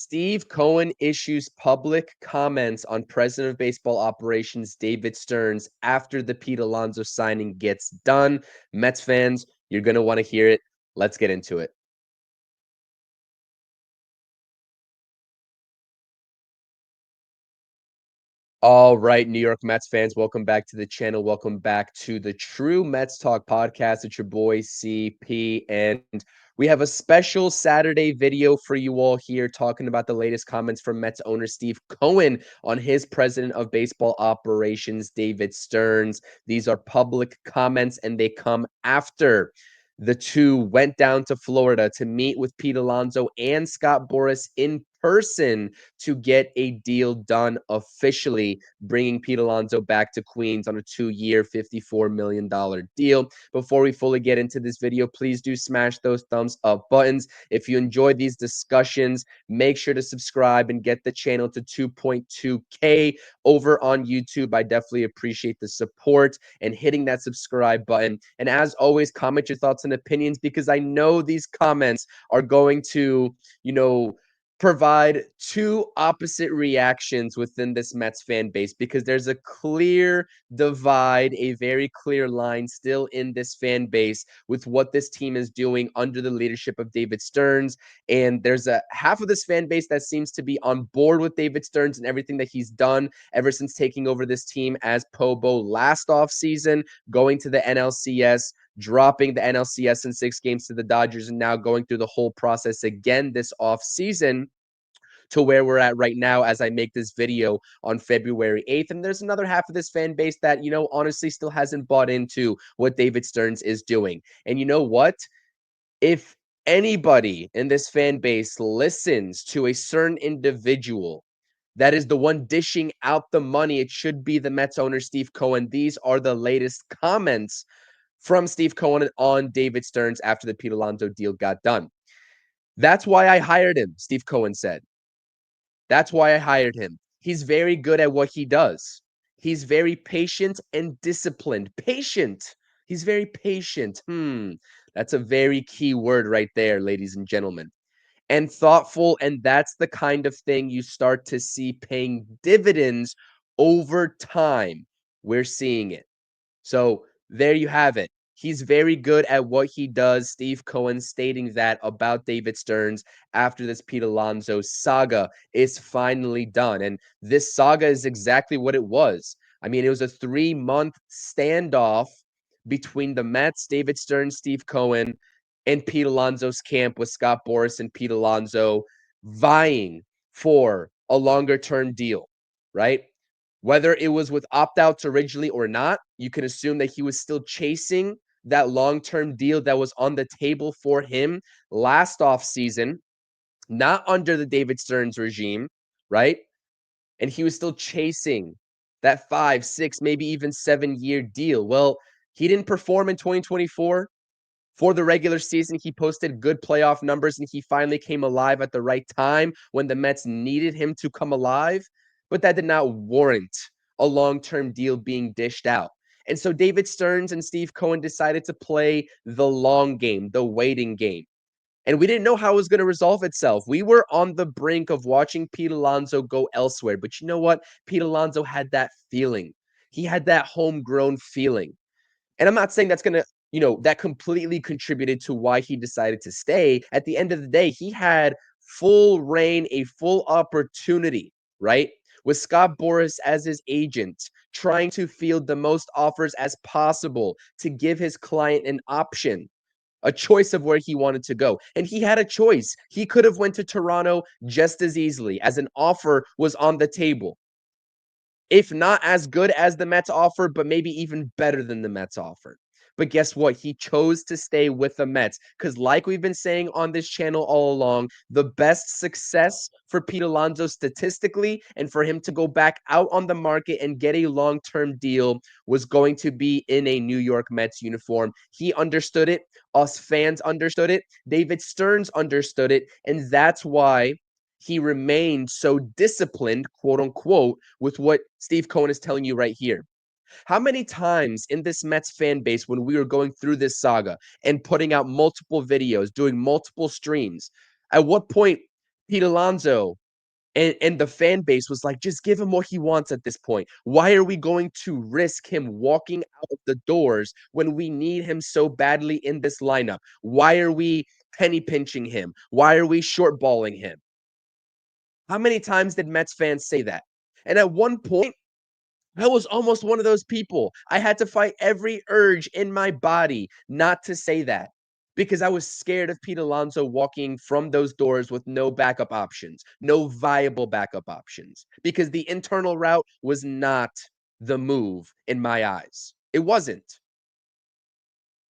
Steve Cohen issues public comments on President of Baseball Operations David Stearns after the Pete Alonso signing gets done. Mets fans, you're going to want to hear it. Let's get into it. All right, New York Mets fans, welcome back to the channel. Welcome back to the True Mets Talk podcast. It's your boy CP, and we have a special Saturday video for you all here talking about the latest comments from Mets owner Steve Cohen on his president of baseball operations, David Stearns. These are public comments, and they come after the two went down to Florida to meet with Pete Alonso and Scott Boras in person to get a deal done officially, bringing Pete Alonso back to Queens on a 2-year, $54 million deal. Before we fully get into this video, please do smash those thumbs up buttons. If you enjoy these discussions, make sure to subscribe and get the channel to 2.2K over on YouTube. I definitely appreciate the support and hitting that subscribe button. And as always, comment your thoughts and opinions, because I know these comments are going to, provide two opposite reactions within this Mets fan base, because there's a clear divide, a very clear line still in this fan base with what this team is doing under the leadership of David Stearns. And there's a half of this fan base that seems to be on board with David Stearns and everything that he's done ever since taking over this team as POBO last offseason, going to the NLCS, dropping the NLCS in 6 games to the Dodgers, and now going through the whole process again this offseason to where we're at right now as I make this video on February 8th. And there's another half of this fan base that, honestly still hasn't bought into what David Stearns is doing. And you know what? If anybody in this fan base listens to a certain individual that is the one dishing out the money, it should be the Mets owner, Steve Cohen. These are the latest comments from Steve Cohen on David Stearns after the Pete Alonso deal got done. That's why I hired him, Steve Cohen said. That's why I hired him. He's very good at what he does. He's very patient and disciplined. Patient. He's very patient. That's a very key word right there, ladies and gentlemen. And thoughtful, and that's the kind of thing you start to see paying dividends over time. We're seeing it. So there you have it. He's very good at what he does. Steve Cohen stating that about David Stearns after this Pete Alonso saga is finally done. And this saga is exactly what it was. I mean, it was a 3-month standoff between the Mets, David Stearns, Steve Cohen, and Pete Alonso's camp, with Scott Boras and Pete Alonso vying for a longer-term deal, right? Whether it was with opt-outs originally or not, you can assume that he was still chasing that long-term deal that was on the table for him last offseason, not under the David Stearns regime, right? And he was still chasing that 5, 6, maybe even 7-year deal. Well, he didn't perform in 2024. For the regular season, he posted good playoff numbers, and he finally came alive at the right time when the Mets needed him to come alive. But that did not warrant a long-term deal being dished out. And so David Stearns and Steve Cohen decided to play the long game, the waiting game. And we didn't know how it was going to resolve itself. We were on the brink of watching Pete Alonso go elsewhere. But you know what? Pete Alonso had that feeling. He had that homegrown feeling. And I'm not saying that's going to, that completely contributed to why he decided to stay. At the end of the day, he had full reign, a full opportunity, right? With Scott Boras as his agent, trying to field the most offers as possible to give his client an option, a choice of where he wanted to go. And he had a choice. He could have went to Toronto just as easily, as an offer was on the table. If not as good as the Mets offered, but maybe even better than the Mets offered. But guess what? He chose to stay with the Mets because, like we've been saying on this channel all along, the best success for Pete Alonso statistically and for him to go back out on the market and get a long-term deal was going to be in a New York Mets uniform. He understood it. Us fans understood it. David Stearns understood it. And that's why he remained so disciplined, quote unquote, with what Steve Cohen is telling you right here. How many times in this Mets fan base, when we were going through this saga and putting out multiple videos, doing multiple streams, at what point Pete Alonso and the fan base was like, just give him what he wants at this point. Why are we going to risk him walking out of the doors when we need him so badly in this lineup? Why are we penny pinching him? Why are we short balling him? How many times did Mets fans say that? And at one point, I was almost one of those people. I had to fight every urge in my body not to say that because I was scared of Pete Alonso walking from those doors with no backup options, no viable backup options, because the internal route was not the move in my eyes. It wasn't.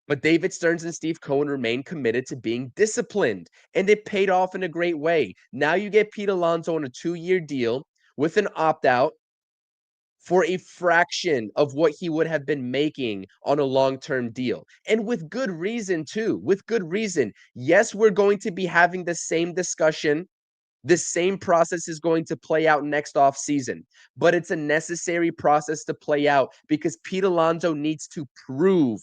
But David Stearns and Steve Cohen remain committed to being disciplined, and it paid off in a great way. Now you get Pete Alonso on a 2-year deal with an opt out for a fraction of what he would have been making on a long-term deal. And with good reason, too. With good reason. Yes, we're going to be having the same discussion. The same process is going to play out next offseason, but it's a necessary process to play out because Pete Alonso needs to prove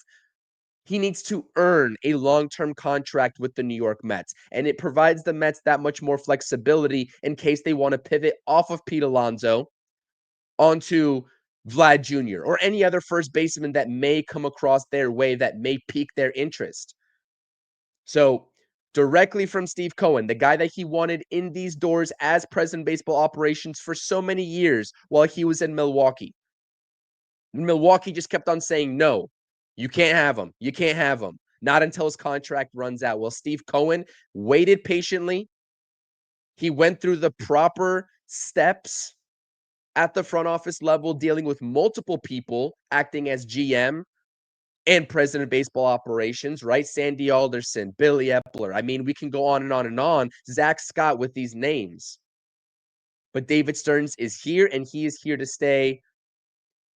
he needs to earn a long-term contract with the New York Mets, and it provides the Mets that much more flexibility in case they want to pivot off of Pete Alonso onto Vlad Jr. or any other first baseman that may come across their way that may pique their interest. So, directly from Steve Cohen, the guy that he wanted in these doors as president of baseball operations for so many years while he was in Milwaukee. Milwaukee just kept on saying, no, you can't have him. You can't have him. Not until his contract runs out. Well, Steve Cohen waited patiently. He went through the proper steps at the front office level, dealing with multiple people acting as GM and president of baseball operations, right? Sandy Alderson, Billy Epler. I mean, we can go on and on and on. Zach Scott with these names. But David Stearns is here, and he is here to stay.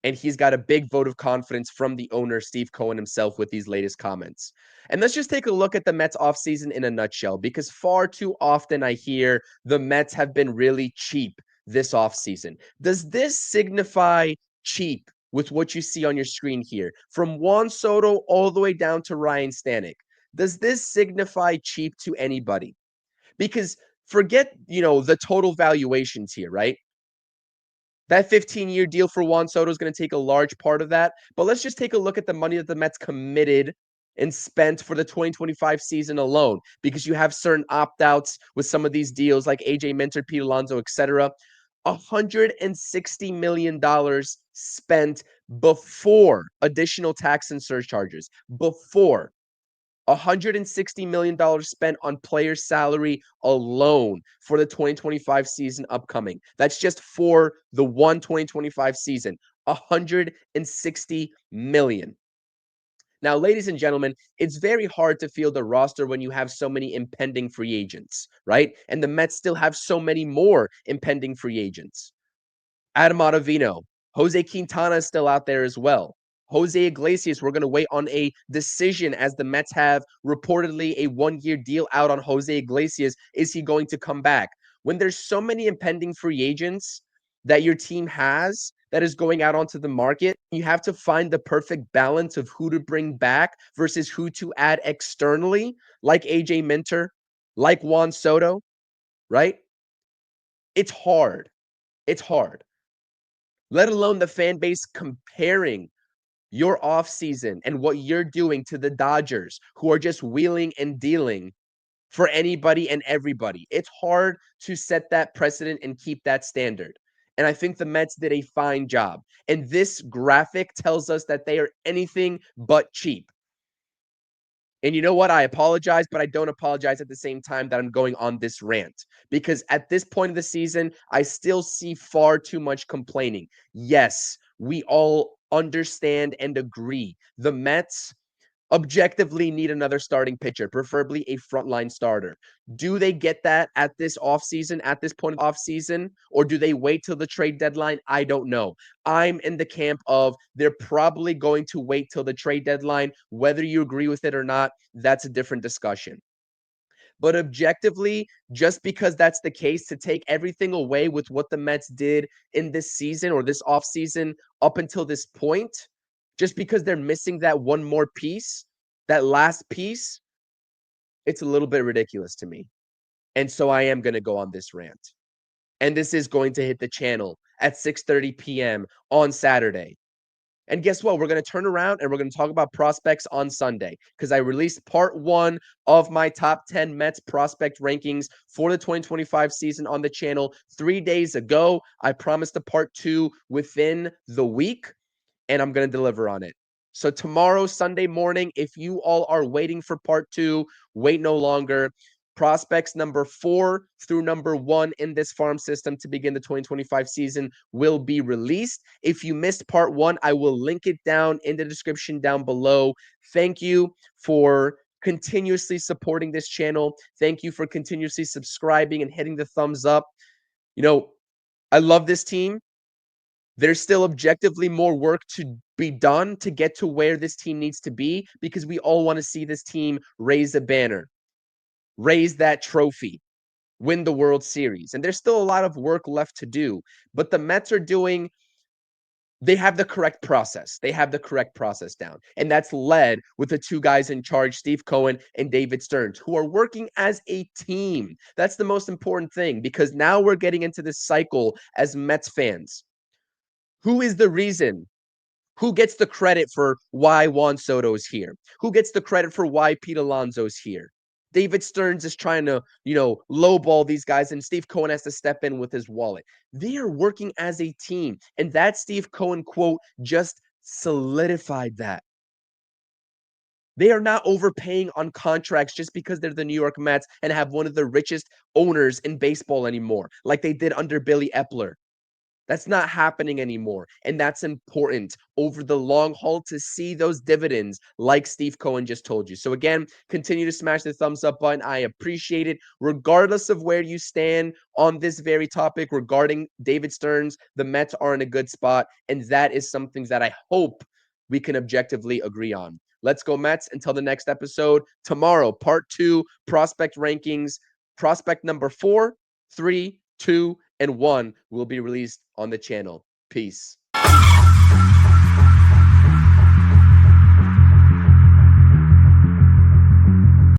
And he's got a big vote of confidence from the owner, Steve Cohen himself, with these latest comments. And let's just take a look at the Mets offseason in a nutshell, because far too often I hear the Mets have been really cheap this offseason. Does this signify cheap with what you see on your screen here? From Juan Soto all the way down to Ryan Stanek. Does this signify cheap to anybody? Because forget, the total valuations here, right? That 15-year deal for Juan Soto is going to take a large part of that. But let's just take a look at the money that the Mets committed and spent for the 2025 season alone, because you have certain opt-outs with some of these deals like AJ Minter, Pete Alonso, etc. $160 million spent before additional tax and surcharges. Before. $160 million spent on player salary alone for the 2025 season upcoming. That's just for the 2025 season. $160 million. Now, ladies and gentlemen, it's very hard to field a roster when you have so many impending free agents, right? And the Mets still have so many more impending free agents. Adam Ottavino, Jose Quintana is still out there as well. Jose Iglesias, we're going to wait on a decision as the Mets have reportedly a 1-year deal out on Jose Iglesias. Is he going to come back? When there's so many impending free agents that your team has that is going out onto the market, you have to find the perfect balance of who to bring back versus who to add externally, like AJ Minter, like Juan Soto, right? It's hard. It's hard. Let alone the fan base comparing your offseason and what you're doing to the Dodgers, who are just wheeling and dealing for anybody and everybody. It's hard to set that precedent and keep that standard. And I think the Mets did a fine job. And this graphic tells us that they are anything but cheap. And you know what? I apologize, but I don't apologize at the same time that I'm going on this rant. Because at this point of the season, I still see far too much complaining. Yes, we all understand and agree. The Mets objectively need another starting pitcher, preferably a frontline starter. Do they get that at this offseason, at this point of offseason, or do they wait till the trade deadline? I don't know. I'm in the camp of they're probably going to wait till the trade deadline. Whether you agree with it or not, that's a different discussion. But objectively, just because that's the case, to take everything away with what the Mets did in this season or this offseason up until this point, just because they're missing that one more piece, that last piece, it's a little bit ridiculous to me. And so I am going to go on this rant. And this is going to hit the channel at 6:30 p.m. on Saturday. And guess what? We're going to turn around and we're going to talk about prospects on Sunday because I released part 1 of my top 10 Mets prospect rankings for the 2025 season on the channel 3 days ago. I promised a part 2 within the week, and I'm going to deliver on it. So tomorrow, Sunday morning, if you all are waiting for part 2, wait no longer. Prospects number 4 through number 1 in this farm system to begin the 2025 season will be released. If you missed part 1, I will link it down in the description down below. Thank you for continuously supporting this channel. Thank you for continuously subscribing and hitting the thumbs up. You know, I love this team. There's still objectively more work to be done to get to where this team needs to be because we all want to see this team raise a banner, raise that trophy, win the World Series. And there's still a lot of work left to do, but the Mets are doing, they have the correct process. They have the correct process down. And that's led with the 2 guys in charge, Steve Cohen and David Stearns, who are working as a team. That's the most important thing because now we're getting into this cycle as Mets fans. Who is the reason? Who gets the credit for why Juan Soto's here? Who gets the credit for why Pete Alonso's here? David Stearns is trying to, lowball these guys, and Steve Cohen has to step in with his wallet. They are working as a team, and that Steve Cohen quote just solidified that. They are not overpaying on contracts just because they're the New York Mets and have one of the richest owners in baseball anymore, like they did under Billy Epler. That's not happening anymore. And that's important over the long haul to see those dividends like Steve Cohen just told you. So again, continue to smash the thumbs up button. I appreciate it. Regardless of where you stand on this very topic regarding David Stearns, the Mets are in a good spot. And that is something that I hope we can objectively agree on. Let's go Mets. Until the next episode. Tomorrow, part 2, prospect rankings. Prospect number 4, 3, 2, and 1 will be released on the channel. Peace.